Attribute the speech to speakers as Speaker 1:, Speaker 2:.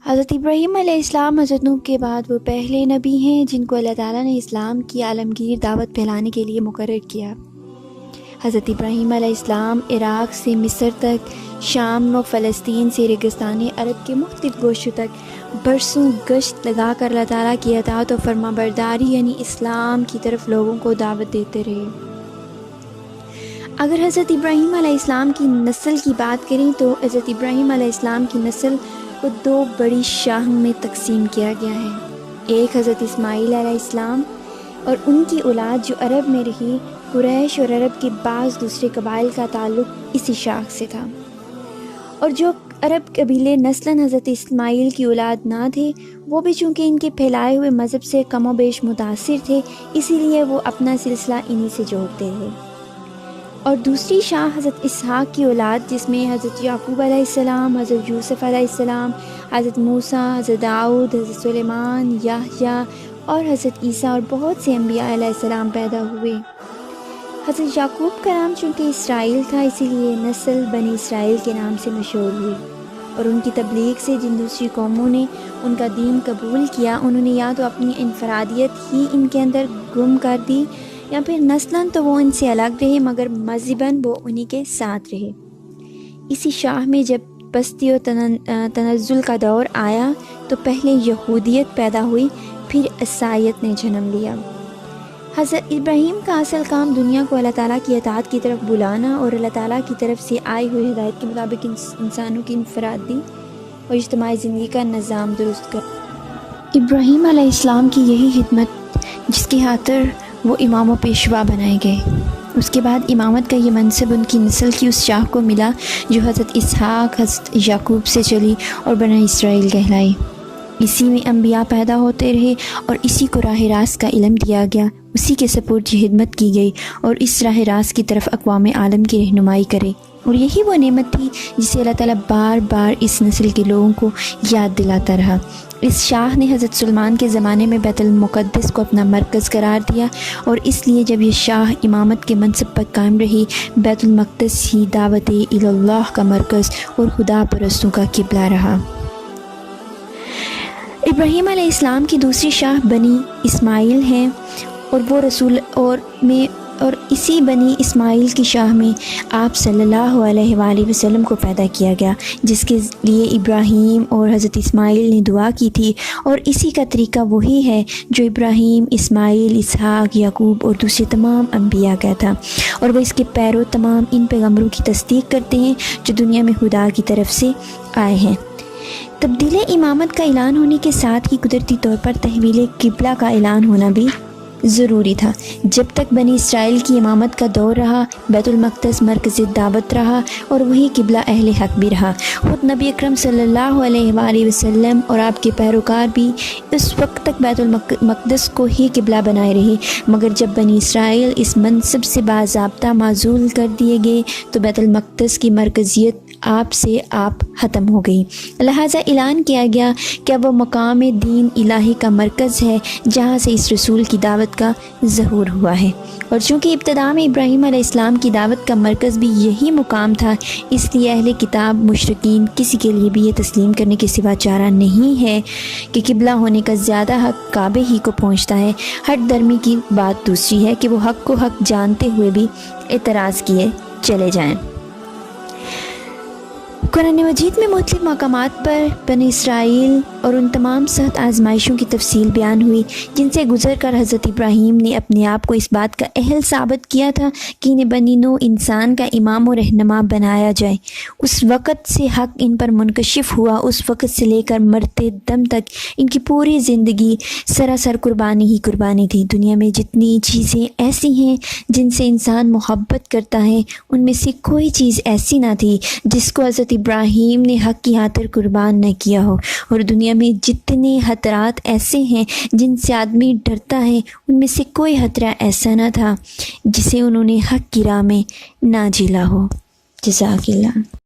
Speaker 1: حضرت ابراہیم علیہ السلام حضرت نوح کے بعد وہ پہلے نبی ہیں جن کو اللہ تعالیٰ نے اسلام کی عالمگیر دعوت پھیلانے کے لیے مقرر کیا۔ حضرت ابراہیم علیہ السلام عراق سے مصر تک، شام و فلسطین سے ریگستان عرب کے مختلف گوشوں تک برسوں گشت لگا کر اللہ تعالیٰ کی اطاعت و فرما برداری یعنی اسلام کی طرف لوگوں کو دعوت دیتے رہے۔ اگر حضرت ابراہیم علیہ السلام کی نسل کی بات کریں تو حضرت ابراہیم علیہ السلام کی نسل کو دو بڑی شاخوں میں تقسیم کیا گیا ہے۔ ایک حضرت اسماعیل علیہ السلام اور ان کی اولاد جو عرب میں رہی، قریش اور عرب کے بعض دوسرے قبائل کا تعلق اسی شاخ سے تھا، اور جو عرب قبیلے نسلاً حضرت اسماعیل کی اولاد نہ تھے، وہ بھی چونکہ ان کے پھیلائے ہوئے مذہب سے کم و بیش متاثر تھے، اسی لیے وہ اپنا سلسلہ انہی سے جوڑتے تھے۔ اور دوسری شاخ حضرت اسحاق کی اولاد جس میں حضرت یعقوب علیہ السلام، حضرت یوسف علیہ السلام، حضرت موسیٰ، حضرت داؤد، حضرت سلیمان، یحییٰ اور حضرت عیسیٰ اور بہت سے انبیاء علیہ السلام پیدا ہوئے۔ حضرت یعقوب کا نام چونکہ اسرائیل تھا، اسی لیے نسل بنی اسرائیل کے نام سے مشہور ہوئی، اور ان کی تبلیغ سے جن دوسری قوموں نے ان کا دین قبول کیا، انہوں نے یا تو اپنی انفرادیت ہی ان کے اندر گم کر دی، یا پھر نسلاً تو وہ ان سے الگ رہے مگر مذہباً وہ انہی کے ساتھ رہے۔ اسی شاہ میں جب پستی و تنزل کا دور آیا تو پہلے یہودیت پیدا ہوئی، پھر عیسائیت نے جنم لیا۔ حضرت ابراہیم کا اصل کام دنیا کو اللہ تعالیٰ کی اطاعت کی طرف بلانا اور اللہ تعالیٰ کی طرف سے آئی ہوئی ہدایت کے مطابق انسانوں کی انفرادی اور اجتماعی زندگی کا نظام درست کرنا۔ ابراہیم علیہ السلام کی یہی خدمت جس کی خاطر وہ امام و پیشوا بنائے گئے۔ اس کے بعد امامت کا یہ منصب ان کی نسل کی اس شاخ کو ملا جو حضرت اسحاق، حضرت یعقوب سے چلی اور بنی اسرائیل کہلائی۔ اسی میں انبیاء پیدا ہوتے رہے اور اسی کو راہ راست کا علم دیا گیا، اسی کے سپرد یہ خدمت کی گئی اور اس راہ راست کی طرف اقوام عالم کی رہنمائی کرے، اور یہی وہ نعمت تھی جسے اللہ تعالیٰ بار بار اس نسل کے لوگوں کو یاد دلاتا رہا۔ اس شاہ نے حضرت سلمان کے زمانے میں بیت المقدس کو اپنا مرکز قرار دیا، اور اس لیے جب یہ شاہ امامت کے منصب پر قائم رہی، بیت المقدس ہی دعوت اللہ کا مرکز اور خدا پرستوں کا قبلہ رہا۔ ابراہیم علیہ السلام کی دوسری شاخ بنی اسماعیل ہے، اور وہ رسول اور اسی بنی اسماعیل کی شاہ میں آپ صلی اللہ علیہ وآلہ وسلم کو پیدا کیا گیا، جس کے لیے ابراہیم اور حضرت اسماعیل نے دعا کی تھی، اور اسی کا طریقہ وہی ہے جو ابراہیم، اسماعیل، اسحاق، یعقوب اور دوسرے تمام انبیاء کا تھا، اور وہ اس کے پیرو تمام ان پیغمبروں کی تصدیق کرتے ہیں جو دنیا میں خدا کی طرف سے آئے ہیں۔ تبدیل امامت کا اعلان ہونے کے ساتھ ہی قدرتی طور پر تحویل قبلہ کا اعلان ہونا بھی ضروری تھا۔ جب تک بنی اسرائیل کی امامت کا دور رہا، بیت المقدس مرکز دعوت رہا اور وہی قبلہ اہل حق بھی رہا۔ خود نبی اکرم صلی اللہ علیہ وآلہ وسلم اور آپ کے پیروکار بھی اس وقت تک بیت المقدس کو ہی قبلہ بنائے رہے، مگر جب بنی اسرائیل اس منصب سے باضابطہ معزول کر دیے گئے تو بیت المقدس کی مرکزیت آپ سے آپ ختم ہو گئی، لہٰذا اعلان کیا گیا کہ اب وہ مقام دین الہی کا مرکز ہے جہاں سے اس رسول کی دعوت کا ظہور ہوا ہے، اور چونکہ ابتداء میں ابراہیم علیہ السلام کی دعوت کا مرکز بھی یہی مقام تھا، اس لیے اہل کتاب مشرکین کسی کے لیے بھی یہ تسلیم کرنے کے سوا چارہ نہیں ہے کہ قبلہ ہونے کا زیادہ حق کعبے ہی کو پہنچتا ہے۔ ہٹ درمی کی بات دوسری ہے کہ وہ حق کو حق جانتے ہوئے بھی اعتراض کیے چلے جائیں۔ قرآن مجید میں مختلف مقامات پر بنی اسرائیل اور ان تمام سخت آزمائشوں کی تفصیل بیان ہوئی جن سے گزر کر حضرت ابراہیم نے اپنے آپ کو اس بات کا اہل ثابت کیا تھا کہ انہیں بنی نوع انسان کا امام و رہنما بنایا جائے۔ اس وقت سے حق ان پر منکشف ہوا، اس وقت سے لے کر مرتے دم تک ان کی پوری زندگی سراسر قربانی ہی قربانی تھی۔ دنیا میں جتنی چیزیں ایسی ہیں جن سے انسان محبت کرتا ہے، ان میں سے کوئی چیز ایسی نہ تھی جس کو حضرت ابراہیم نے حق کی خاطر قربان نہ کیا ہو، اور دنیا میں جتنے خطرات ایسے ہیں جن سے آدمی ڈرتا ہے، ان میں سے کوئی خطرہ ایسا نہ تھا جسے انہوں نے حق کی راہ میں نہ جھیلا ہو۔ جزاک اللہ۔